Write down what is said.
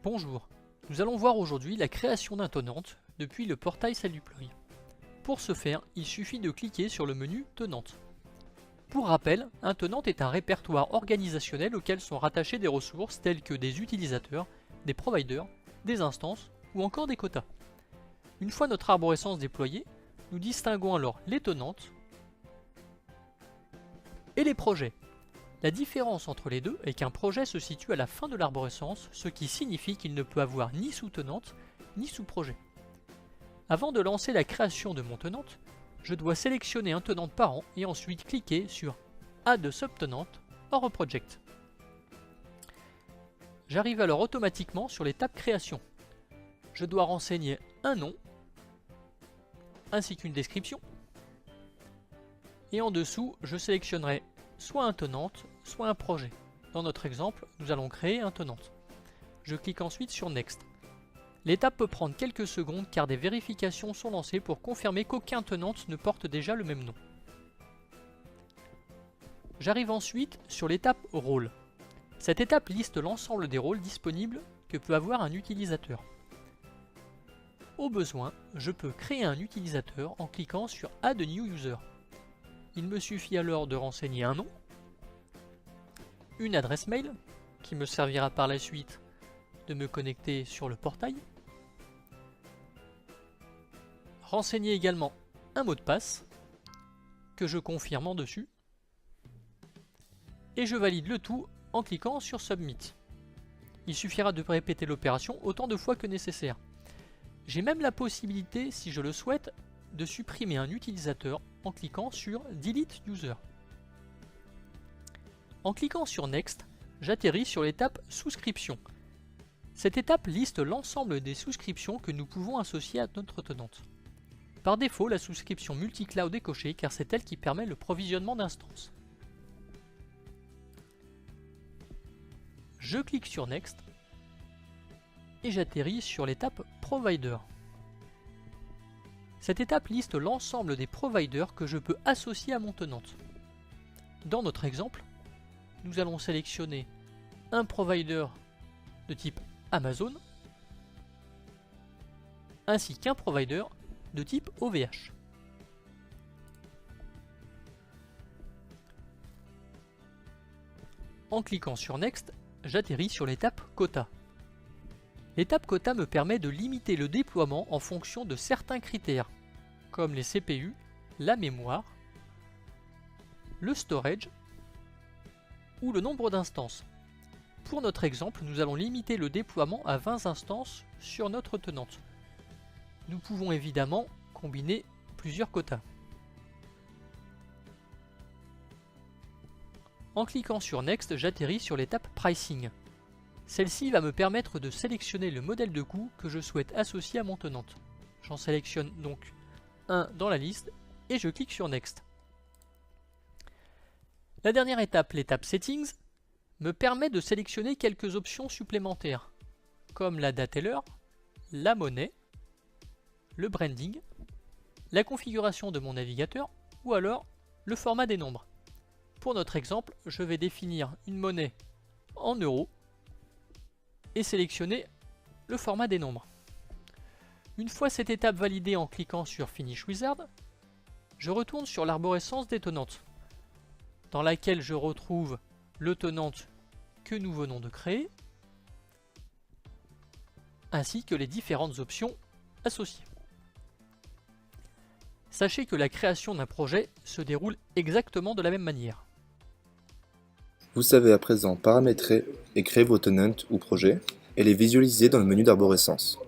Bonjour, nous allons voir aujourd'hui la création d'un tenant depuis le portail SalDeploy. Pour ce faire, il suffit de cliquer sur le menu Tenant. Pour rappel, un tenant est un répertoire organisationnel auquel sont rattachées des ressources telles que des utilisateurs, des providers, des instances ou encore des quotas. Une fois notre arborescence déployée, nous distinguons alors les tenantes et les projets. La différence entre les deux est qu'un projet se situe à la fin de l'arborescence, ce qui signifie qu'il ne peut avoir ni sous-tenante ni sous-projet. Avant de lancer la création de mon tenant, je dois sélectionner un tenant parent et ensuite cliquer sur Add Subtenant or Project. J'arrive alors automatiquement sur l'étape création. Je dois renseigner un nom ainsi qu'une description. Et en dessous, je sélectionnerai soit un tenant, soit un projet. Dans notre exemple, nous allons créer un tenant. Je clique ensuite sur Next. L'étape peut prendre quelques secondes car des vérifications sont lancées pour confirmer qu'aucun tenant ne porte déjà le même nom. J'arrive ensuite sur l'étape Rôle. Cette étape liste l'ensemble des rôles disponibles que peut avoir un utilisateur. Au besoin, je peux créer un utilisateur en cliquant sur Add New User. Il me suffit alors de renseigner un nom, une adresse mail, qui me servira par la suite de me connecter sur le portail, renseigner également un mot de passe, que je confirme en dessus, et je valide le tout en cliquant sur Submit. Il suffira de répéter l'opération autant de fois que nécessaire. J'ai même la possibilité, si je le souhaite, de supprimer un utilisateur en cliquant sur Delete User. En cliquant sur Next, j'atterris sur l'étape Souscription. Cette étape liste l'ensemble des souscriptions que nous pouvons associer à notre tenante. Par défaut, la souscription multi-cloud est cochée car c'est elle qui permet le provisionnement d'instances. Je clique sur Next et j'atterris sur l'étape Provider. Cette étape liste l'ensemble des providers que je peux associer à mon tenant. Dans notre exemple, nous allons sélectionner un provider de type Amazon ainsi qu'un provider de type OVH. En cliquant sur Next, j'atterris sur l'étape Quota. L'étape Quota me permet de limiter le déploiement en fonction de certains critères, comme les CPU, la mémoire, le storage ou le nombre d'instances. Pour notre exemple, nous allons limiter le déploiement à 20 instances sur notre tenante. Nous pouvons évidemment combiner plusieurs quotas. En cliquant sur Next, j'atterris sur l'étape Pricing. Celle-ci va me permettre de sélectionner le modèle de coût que je souhaite associer à mon tenant. J'en sélectionne donc un dans la liste et je clique sur Next. La dernière étape, l'étape Settings, me permet de sélectionner quelques options supplémentaires, comme la date et l'heure, la monnaie, le branding, la configuration de mon navigateur ou alors le format des nombres. Pour notre exemple, je vais définir une monnaie en euros et sélectionner le format des nombres. Une fois cette étape validée en cliquant sur Finish Wizard, je retourne sur l'arborescence des tenantes, dans laquelle je retrouve le tenant que nous venons de créer, ainsi que les différentes options associées. Sachez que la création d'un projet se déroule exactement de la même manière. Vous savez à présent paramétrer et créer vos tenants ou projets et les visualiser dans le menu d'arborescence.